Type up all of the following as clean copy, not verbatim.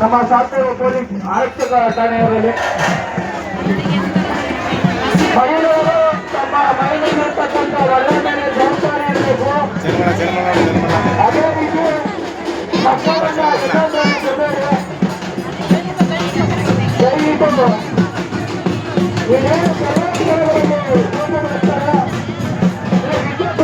ನಮ್ಮ ಸಾತ್ವಿಕ ಪೊಲೀಸ್ ಆರಕ್ಷಕ ಠಾಣೆಯವರಲ್ಲಿ ಮಹಿಳೆಯರು ತಮ್ಮ ಮನೆಯಲ್ಲಿರ್ತಕ್ಕಂಥ ಒಳ್ಳೆ ಮೇಲೆ ಜವಾಬ್ದಾರಿ ಇರಬೇಕು. ಅದೇ ರೀತಿ ಮಕ್ಕಳನ್ನ ದಯವಿಟ್ಟು ನೀವೇನು ಕೆಲವೊಂದು ಮಾಡ್ತಾರೆ ವಿದ್ಯುತ್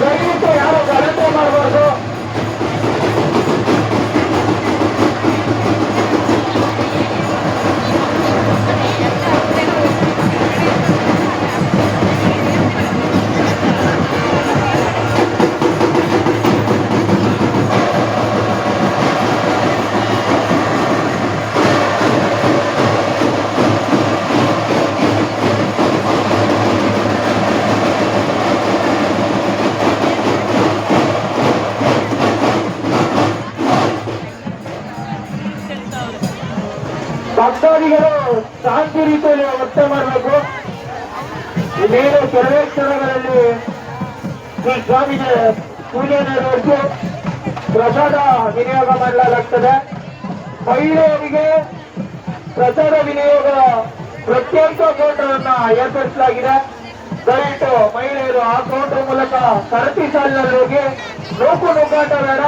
ದಯವಿಟ್ಟು ಯಾರು ಗಲಾಟೆ ಮಾಡಬಾರ್ದು. ಭಕ್ತಾದಿಗಳು ಶಾಂತಿ ರೀತಿಯಲ್ಲಿ ವರ್ತನೆ ಮಾಡಬೇಕು. ಇನ್ನೇನು ಕೆಲವೇ ಕ್ಷಣಗಳಲ್ಲಿ ಶ್ರೀ ಸ್ವಾಮಿಗೆ ಪೂಜೆ ನೆರವೇರಿಸಿ ಪ್ರಸಾದ ವಿನಿಯೋಗ ಮಾಡಲಾಗುತ್ತದೆ. ಮಹಿಳೆಯರಿಗೆ ಪ್ರಸಾದ ವಿನಿಯೋಗ ಪ್ರತ್ಯೇಕ ಕೌಂಟರ್ ಅನ್ನ ಏರ್ಪಡಿಸಲಾಗಿದೆ. ದಯವಿಟ್ಟು ಮಹಿಳೆಯರು ಆ ಕೌಂಟರ್ ಮೂಲಕ ಸರತಿ ಸಾಲಿನಲ್ಲಿ ಹೋಗಿ ನೂಕು ನುಗ್ಗಾಟ ಬೇಡ.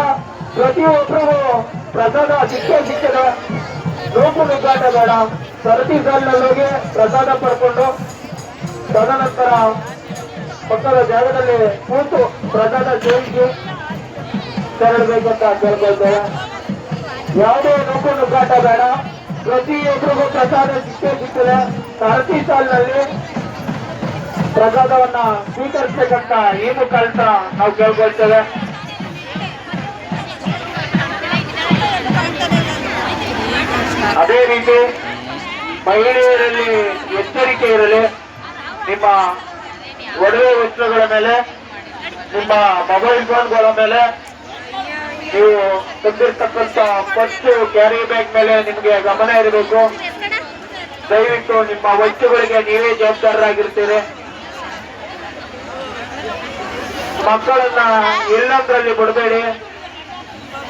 ಪ್ರತಿಯೊಬ್ಬರಿಗೂ ಪ್ರಸಾದ ಸಿಕ್ಕದೆ. ನೂಕು ನುಗ್ಗಾಟ ಬೇಡ. ಸರತಿ ಸಾಲಿನಲ್ಲಿ ಹೋಗಿ ಪ್ರಸಾದ ಪಡ್ಕೊಂಡು ತದನಂತರ ಪಕ್ಕದ ಜಾಗದಲ್ಲಿ ಕೂತು ಪ್ರಸಾದ ಸೇವಿಸಿ ತೆರಳಬೇಕಂತ ಕೇಳ್ಕೊಳ್ತೇವೆ. ಯಾವುದೇ ನೂಕು ನುಗ್ಗಾಟ ಬೇಡ. ಪ್ರತಿಯೊಬ್ಬರಿಗೂ ಪ್ರಸಾದ ಸಿಕ್ಕದೆ. ಸರತಿ ಸಾಲಿನಲ್ಲಿ ಪ್ರಸಾದವನ್ನ ಸ್ವೀಕರಿಸಬೇಕಂತ ಈ ಮುಖಾಂತರ ನಾವು ಕೇಳ್ಕೊಳ್ತೇವೆ. ಅದೇ ರೀತಿ ಮಹಿಳೆಯರಲ್ಲಿ ಎಚ್ಚರಿಕೆ ಇರಲಿ. ನಿಮ್ಮ ಒಡವೆ ವಸ್ತ್ರಗಳ ಮೇಲೆ, ನಿಮ್ಮ ಮೊಬೈಲ್ ಫೋನ್ಗಳ ಮೇಲೆ, ನೀವು ತಂದಿರ್ತಕ್ಕಂಥ ಪರ್ಸು ಕ್ಯಾರಿ ಬ್ಯಾಗ್ ಮೇಲೆ ನಿಮಗೆ ಗಮನ ಇರಬೇಕು. ದಯವಿಟ್ಟು ನಿಮ್ಮ ವಸ್ತುಗಳಿಗೆ ನೀವೇ ಜವಾಬ್ದಾರರಾಗಿರ್ತೀರಿ. ಮಕ್ಕಳನ್ನ ಎಲ್ಲಂದ್ರಲ್ಲಿ ಬಿಡಬೇಡಿ.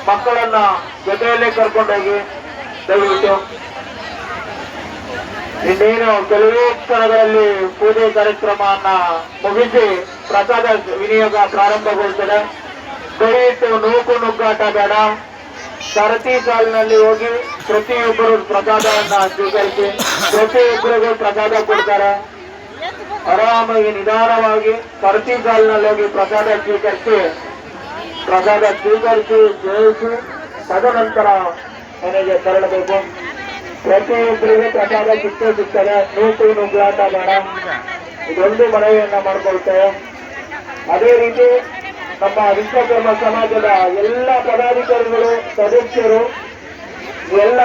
ಮಕ್ಕಳನ್ನ ಜೊತೆಯಲ್ಲೇ ಕರ್ಕೊಂಡೋಗಿ. ದಯವಿಟ್ಟು ಇನ್ನೇನು ಕೆಲವೇ ಕ್ಷಣಗಳಲ್ಲಿ ಪೂಜೆ ಕಾರ್ಯಕ್ರಮವನ್ನ ಮುಗಿಸಿ ಪ್ರಸಾದ ವಿನಿಯೋಗ ಪ್ರಾರಂಭಗೊಳ್ಳುತ್ತದೆ. ದಯವಿಟ್ಟು ನೂಕು ನುಗ್ಗಾಟ ಬೇಡ. ಸರತಿ ಸಾಲಿನಲ್ಲಿ ಹೋಗಿ ಪ್ರತಿಯೊಬ್ಬರು ಪ್ರಸಾದವನ್ನ ಸ್ವೀಕರಿಸಿ. ಪ್ರತಿಯೊಬ್ಬರಿಗೂ ಪ್ರಸಾದ ಕೊಡ್ತಾರೆ. ಆರಾಮಾಗಿ ನಿಧಾನವಾಗಿ ಸರತಿ ಸಾಲಿನಲ್ಲಿ ಹೋಗಿ ಪ್ರಸಾದ ಸ್ವೀಕರಿಸಿ ಸೇವಿಸಿ ತದನಂತರ ಮನೆಗೆ ತೆರಳಬೇಕು. ಪ್ರತಿಯೊಬ್ಬರಿಗೂ ಪ್ರಸಾದ ಸಿಗ್ತದೆ. ನೂಕು ನುಗ್ಗಾಟ ಬೇಡ. ಇದೊಂದು ಮನವಿಯನ್ನ ಮಾಡ್ಕೊಳ್ತೇವೆ. ಅದೇ ರೀತಿ ನಮ್ಮ ವಿಶ್ವಕರ್ಮ ಸಮಾಜದ ಎಲ್ಲ ಪದಾಧಿಕಾರಿಗಳು, ಸದಸ್ಯರು, ಎಲ್ಲ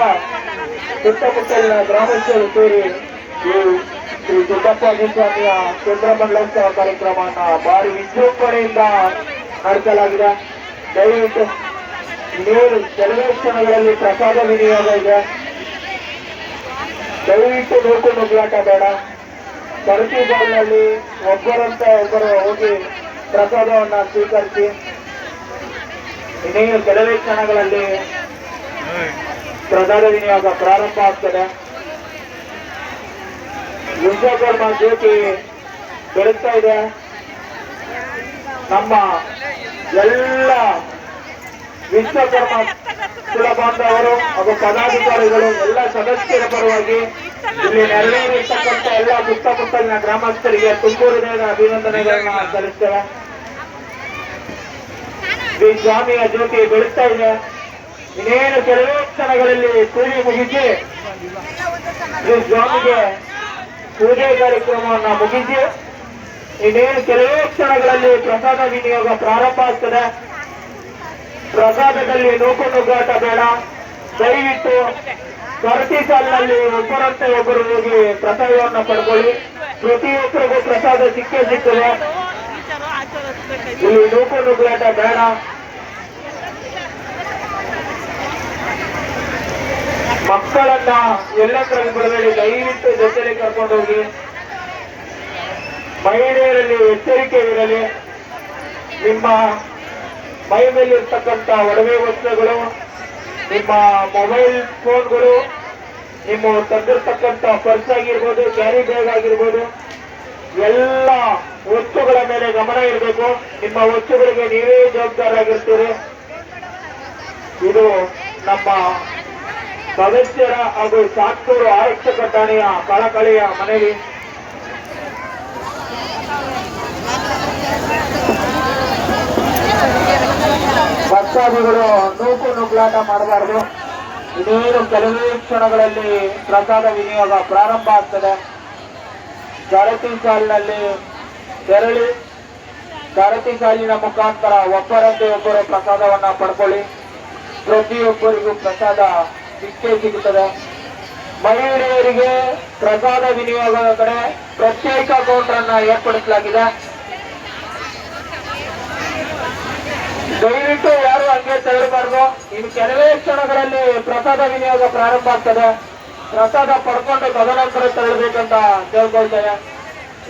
ಸುತ್ತಮುತ್ತಲಿನ ಗ್ರಾಮಸ್ಥರು ಸೇರಿ ಈ ಶ್ರೀ ಸಿದ್ದಪ್ಪಾಜಿ ಸ್ವಾಮಿಯ ಚಂದ್ರಮಂಡಲೋತ್ಸವ ಕಾರ್ಯಕ್ರಮವನ್ನು ಭಾರಿ ವಿಜೃಂಭಣೆಯಿಂದ ನಡೆಸಲಾಗಿದೆ. ದಯವಿಟ್ಟು ಇನ್ನೇನು ಕೆಲವೇ ಕ್ಷಣಗಳಲ್ಲಿ ಪ್ರಸಾದ ವಿನಿಯೋಗ ಇದೆ. ದಯವಿಟ್ಟು ನೂಕು ನುಗ್ಗಾಟ ಬೇಡ. ಸರತಿ ಸಾಲಿನಲ್ಲಿ ಒಬ್ಬರಂತ ಒಬ್ಬರು ಹೋಗಿ ಪ್ರಸಾದವನ್ನ ಸ್ವೀಕರಿಸಿ. ಇನ್ನೇನು ಕೆಲವೇ ಕ್ಷಣಗಳಲ್ಲಿ ಪ್ರಸಾದ ವಿನಿಯೋಗ ಪ್ರಾರಂಭ ಆಗ್ತದೆ. ವಿಶ್ವಕರ್ಮ ಜ್ಯೋತಿ ಬೆಳಗ್ತಾ ಇದೆ. ನಮ್ಮ ಎಲ್ಲ ವಿಶ್ವಕರ್ಮ ಕುಲ ಬಾಂಧವರು ಹಾಗೂ ಪದಾಧಿಕಾರಿಗಳು ಎಲ್ಲ ಸದಸ್ಯರ ಪರವಾಗಿ ಇಲ್ಲಿ ನೆರವೇರಿರ್ತಕ್ಕಂಥ ಎಲ್ಲ ಸುತ್ತಮುತ್ತಲಿನ ಗ್ರಾಮಸ್ಥರಿಗೆ ತುಂಬೂರಿನ ಅಭಿನಂದನೆಗಳನ್ನ ಸಲ್ಲಿಸ್ತೇವೆ. ಶ್ರೀ ಸ್ವಾಮಿಯ ಜ್ಯೋತಿ ಬೆಳೀತಾ ಇದೆ. ಇನ್ನೇನು ಕೆಲವೇ ಕ್ಷಣಗಳಲ್ಲಿ ಪೂಜೆ ಮುಗಿಸಿ ಶ್ರೀ ಸ್ವಾಮಿಗೆ ಪೂಜೆ ಕಾರ್ಯಕ್ರಮವನ್ನು ಮುಗಿಸಿ ಇನ್ನೇನು ಕೆಲವೇ ಕ್ಷಣಗಳಲ್ಲಿ ಪ್ರಸಾದ ವಿನಿಯೋಗ ಪ್ರಾರಂಭ ಆಗ್ತದೆ. ಪ್ರಸಾದದಲ್ಲಿ ನೂಕು ನುಗ್ಗಾಟ ಬೇಡ. ದಯವಿಟ್ಟು ಸರತಿ ಸಾಲಿನಲ್ಲಿ ಒಬ್ಬರಂತೆ ಒಬ್ಬರು ಹೋಗಿ ಪ್ರಸಾದವನ್ನು ಪಡ್ಕೊಳ್ಳಿ. ಪ್ರತಿಯೊಬ್ಬರಿಗೂ ಪ್ರಸಾದ ಸಿಕ್ಕೇ ಸಿಗ್ತದೆ. ಇಲ್ಲಿ ನೂಕು ನುಗ್ಗಾಟ ಬೇಡ. ಮಕ್ಕಳನ್ನ ಎಲ್ಲೆಂದ್ರಲ್ಲಿ ಬಿಡಬೇಡಿ. ದಯವಿಟ್ಟು ಜೊತೆಲಿ ಕರ್ಕೊಂಡು ಹೋಗಿ. ಮಹಿಳೆಯರಲ್ಲಿ ಎಚ್ಚರಿಕೆ ಇರಲಿ. ನಿಮ್ಮ ಮೈ ಮೇಲಿರ್ತಕ್ಕಂಥ ಒಡವೆ ವಸ್ತುಗಳು, ನಿಮ್ಮ ಮೊಬೈಲ್ ಫೋನ್ಗಳು, ನಿಮ್ಮ ತಂದಿರ್ತಕ್ಕಂಥ ಪರ್ಸ್ ಆಗಿರ್ಬೋದು, ಕ್ಯಾರಿ ಬ್ಯಾಗ್ ಆಗಿರ್ಬೋದು, ಎಲ್ಲ ವಸ್ತುಗಳ ಮೇಲೆ ಗಮನ ಇರಬೇಕು. ನಿಮ್ಮ ವಸ್ತುಗಳಿಗೆ ನೀವೇ ಜವಾಬ್ದಾರಾಗಿರ್ತೀರಿ. ಇದು ನಮ್ಮ ಸದಸ್ಯರ ಹಾಗೂ ಸಾತ್ತೂರು ಆರಕ್ಷಕ ಠಾಣೆಯ ಕಳಕಳಿಯ ಮನವಿ. ಭಕ್ತಾದಿಗಳು ನೂಕು ನುಗ್ಲಾಟ ಮಾಡಬಾರದು. ಇನ್ನೇನು ಕೆಲವೇ ಕ್ಷಣಗಳಲ್ಲಿ ಪ್ರಸಾದ ವಿನಿಯೋಗ ಪ್ರಾರಂಭ ಆಗ್ತದೆ. ಸರತಿ ಸಾಲಿನಲ್ಲಿ ತೆರಳಿ ಸರತಿ ಸಾಲಿನ ಮುಖಾಂತರ ಒಬ್ಬರಂತೆ ಒಬ್ಬರು ಪ್ರಸಾದವನ್ನ ಪಡ್ಕೊಳ್ಳಿ. ಪ್ರತಿಯೊಬ್ಬರಿಗೂ ಪ್ರಸಾದ ಸಿಕ್ಕೇ ಸಿಗುತ್ತದೆ. ಮಹಿಳೆಯರಿಗೆ ಪ್ರಸಾದ ವಿನಿಯೋಗದ ಕಡೆ ಪ್ರತ್ಯೇಕ ಕೌಂಟರ್ ಅನ್ನ ಏರ್ಪಡಿಸಲಾಗಿದೆ. ದಯವಿಟ್ಟು ಯಾರು ಹಂಗೆ ತೆರಳಬಾರ್ದು. ಇನ್ನು ಕೆಲವೇ ಕ್ಷಣಗಳಲ್ಲಿ ಪ್ರಸಾದ ವಿನಿಯೋಗ ಪ್ರಾರಂಭ ಆಗ್ತದೆ. ಪ್ರಸಾದ ಪಡ್ಕೊಂಡು ತದನಂತರ ತೆರಳಬೇಕಂತ ಕೇಳ್ಕೊಳ್ತೇನೆ.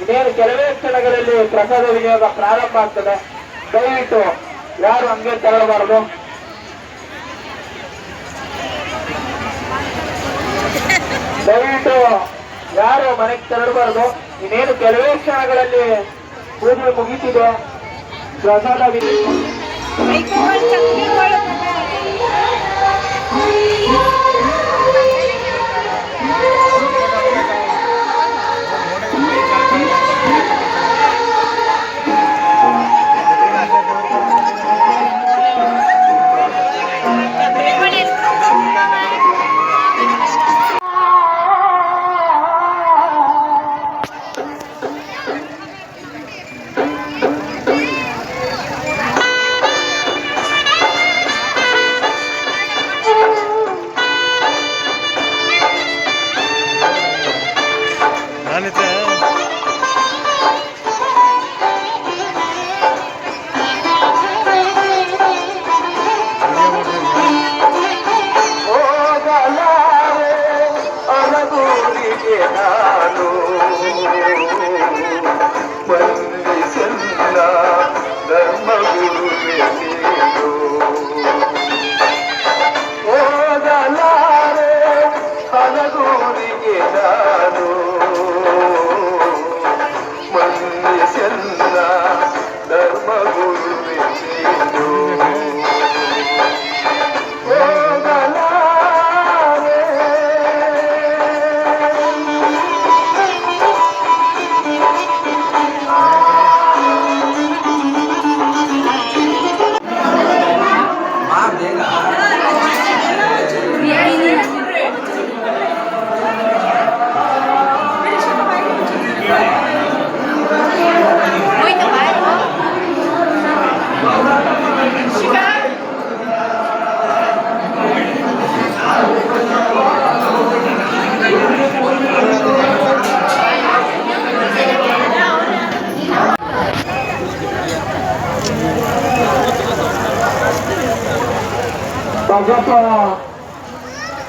ಇನ್ನೇನು ಕೆಲವೇ ಕ್ಷಣಗಳಲ್ಲಿ ಪ್ರಸಾದ ವಿನಿಯೋಗ ಪ್ರಾರಂಭ ಆಗ್ತದೆ. ದಯವಿಟ್ಟು ಯಾರು ಹಂಗೆ ತೆರಳಬಾರದು. ದಯವಿಟ್ಟು ಯಾರು ಮನೆಗೆ ತೆರಳಬಾರದು. ಇನ್ನೇನು ಕೆಲವೇ ಕ್ಷಣಗಳಲ್ಲಿ ಪೂಜೆ ಮುಗಿಸಿದೆ. ಪ್ರಸಾದ ವಿನಿಯೋಗ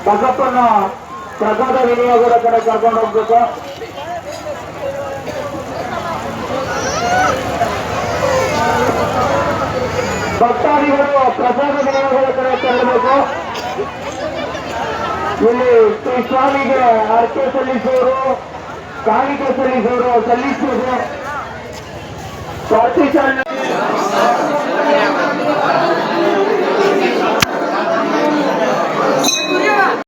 ಬಸಪ್ಪನ ಪ್ರಸಾದ ವಿನಿಯೋಗದ ಕಡೆ ಕರ್ಕೊಂಡು ಹೋಗ್ಬೇಕು. ಭಕ್ತಾದಿಗಳು ಪ್ರಸಾದ ವಿನಿಯೋಗದ ಕಡೆ ತೆರಳಬೇಕು. ಇಲ್ಲಿ ಶ್ರೀ ಸ್ವಾಮಿಗೆ ಅರ್ಕೆ ಸಲ್ಲಿಸುವರು, ಕಾಣಿಕೆ ಸಲ್ಲಿಸುವರು, ಸಲ್ಲಿಸುವುದು